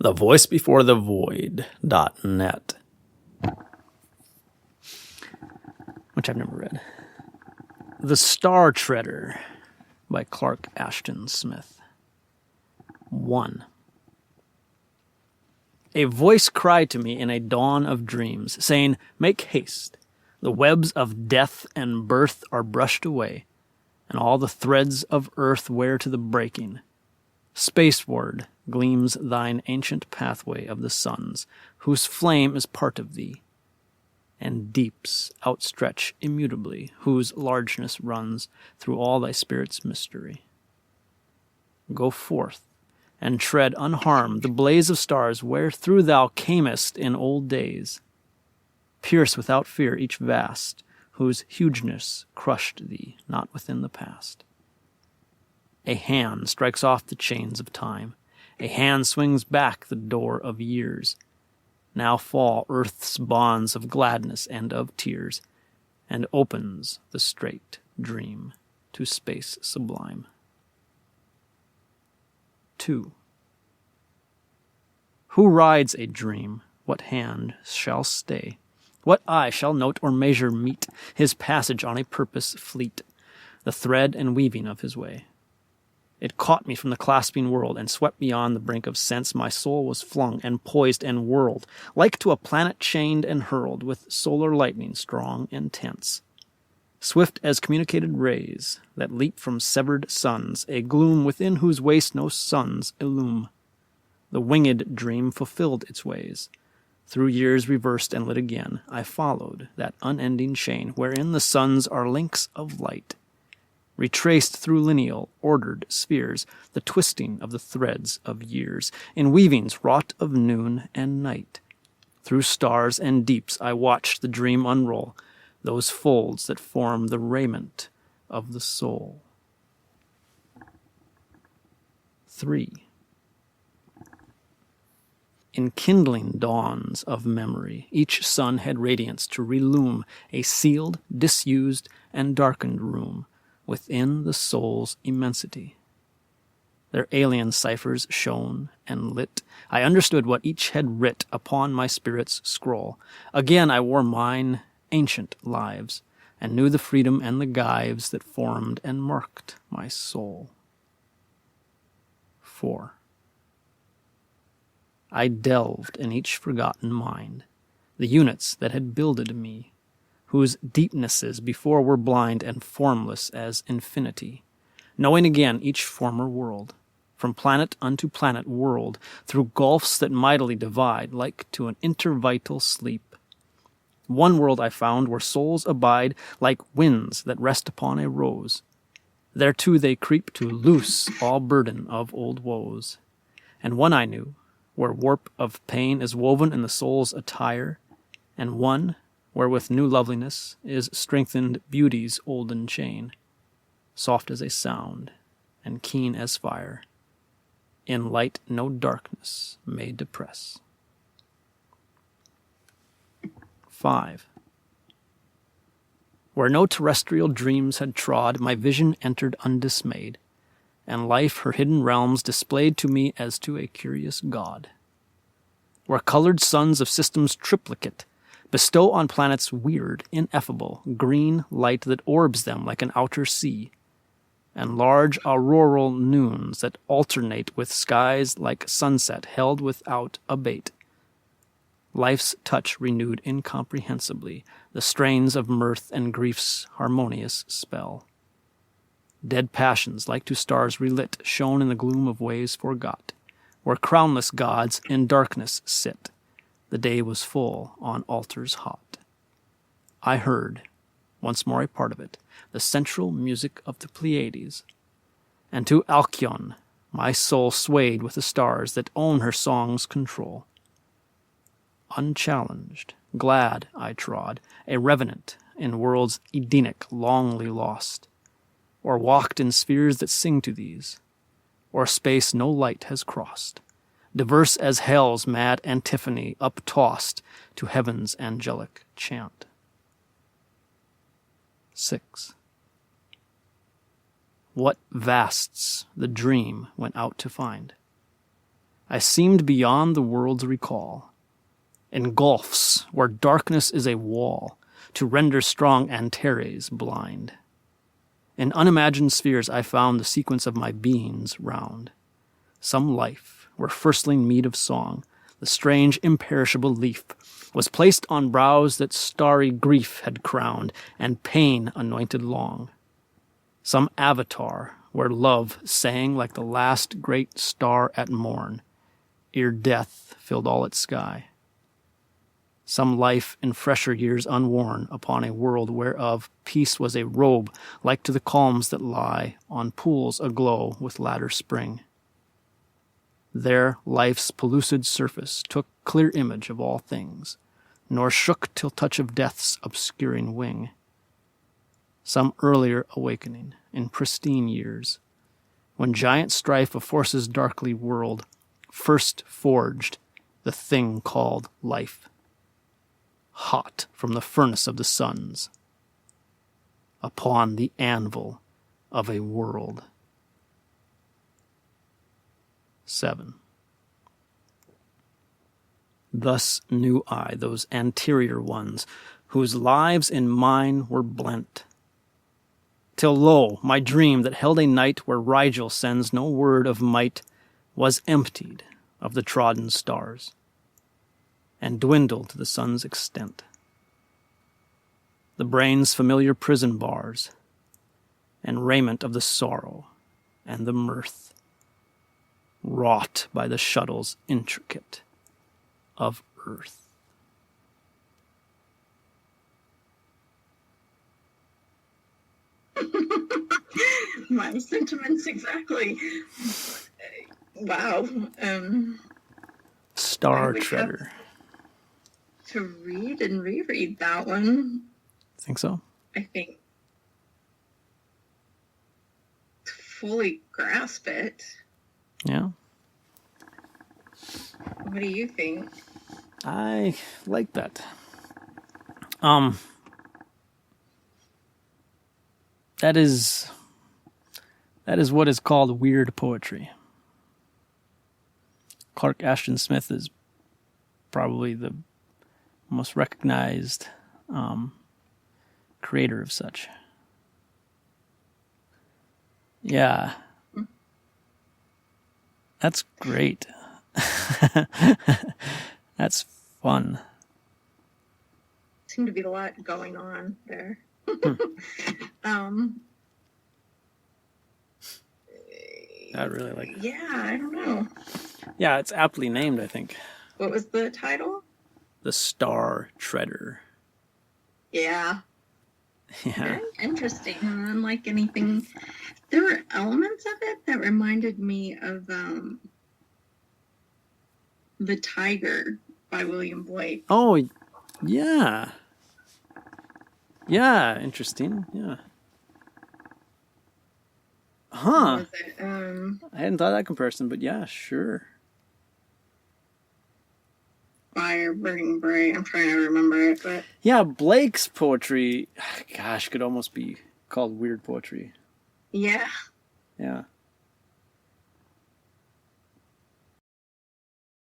thevoicebeforethevoid.net, which I've never read. The Star Treader by Clark Ashton Smith. 1. A voice cried to me in a dawn of dreams, saying, "Make haste. The webs of death and birth are brushed away, and all the threads of earth wear to the breaking. Spaceward gleams thine ancient pathway of the suns, whose flame is part of thee, and deeps outstretch immutably, whose largeness runs through all thy spirit's mystery. Go forth, and tread unharmed the blaze of stars wherethrough thou camest in old days. Pierce without fear each vast, whose hugeness crushed thee not within the past. A hand strikes off the chains of time. A hand swings back the door of years. Now fall earth's bonds of gladness and of tears, and opens the straight dream to space sublime. 2. Who rides a dream? What hand shall stay? What eye shall note or measure meet his passage on a purpose fleet, the thread and weaving of his way? It caught me from the clasping world, and swept beyond the brink of sense. My soul was flung and poised and whirled, like to a planet chained and hurled, with solar lightning strong and tense. Swift as communicated rays that leap from severed suns, a gloom within whose waste no suns illume. The winged dream fulfilled its ways. Through years reversed and lit again, I followed that unending chain wherein the suns are links of light. Retraced through lineal, ordered spheres, the twisting of the threads of years, in weavings wrought of noon and night. Through stars and deeps I watched the dream unroll, those folds that form the raiment of the soul. 3. In kindling dawns of memory, each sun had radiance to relume a sealed, disused, and darkened room within the soul's immensity. Their alien ciphers shone and lit. I understood what each had writ upon my spirit's scroll. Again I wore mine ancient lives, and knew the freedom and the gyves that formed and marked my soul. 4. I delved in each forgotten mind, the units that had builded me, whose deepnesses before were blind and formless as infinity, knowing again each former world, from planet unto planet whirled, through gulfs that mightily divide, like to an intervital sleep. One world I found where souls abide like winds that rest upon a rose. Thereto they creep to loose all burden of old woes. And one I knew, where warp of pain is woven in the soul's attire, and one where with new loveliness is strengthened beauty's olden chain, soft as a sound and keen as fire, in light no darkness may depress. 5. Where no terrestrial dreams had trod, my vision entered undismayed, and life her hidden realms displayed to me as to a curious god. Where colored suns of systems triplicate bestow on planets weird, ineffable, green light that orbs them like an outer sea, and large auroral noons that alternate with skies like sunset held without abate. Life's touch renewed incomprehensibly the strains of mirth and grief's harmonious spell. Dead passions like to stars relit shone in the gloom of ways forgot, where crownless gods in darkness sit. The day was full on altars hot. I heard, once more a part of it, the central music of the Pleiades, and to Alcyone my soul swayed with the stars that own her song's control. Unchallenged, glad I trod, a revenant in worlds Edenic longly lost, or walked in spheres that sing to these, or space no light has crossed, diverse as hell's mad antiphony uptossed to heaven's angelic chant. 6. What vasts the dream went out to find? I seemed beyond the world's recall, in gulfs where darkness is a wall to render strong Antares blind. In unimagined spheres I found the sequence of my beings round. Some life, where firstling mead of song, the strange imperishable leaf, was placed on brows that starry grief had crowned, and pain anointed long. Some avatar, where love sang like the last great star at morn, ere death filled all its sky. Some life in fresher years unworn upon a world whereof peace was a robe like to the calms that lie on pools aglow with latter spring. There life's pellucid surface took clear image of all things, nor shook till touch of death's obscuring wing. Some earlier awakening in pristine years, when giant strife of forces darkly whirled, first forged the thing called life, hot from the furnace of the suns, upon the anvil of a world. 7. Thus knew I those anterior ones, whose lives in mine were blent, till lo, my dream that held a night where Rigel sends no word of might was emptied of the trodden stars, and dwindled to the sun's extent. The brain's familiar prison bars, and raiment of the sorrow and the mirth, wrought by the shuttles intricate of earth. My sentiments exactly. Wow. Star I would Treader. to read and reread that one. Think so? I think to fully grasp it. Yeah. What do you think? I like that. That is what is called weird poetry. Clark Ashton Smith is probably the most recognized creator of such. Yeah. That's great. That's fun. Seemed to be a lot going on there. I really like it. Yeah, I don't know. Yeah, it's aptly named, I think. What was the title? The Star Treader. Yeah. Yeah. Very interesting. Unlike anything, there were elements of it that reminded me of The Tiger by William Blake. Oh, yeah. Yeah, interesting. Yeah. Huh. Was it? I hadn't thought of that comparison, but yeah, sure. Fire Burning Bright. I'm trying to remember it, but Yeah, Blake's poetry, gosh, could almost be called weird poetry. yeah. Yeah.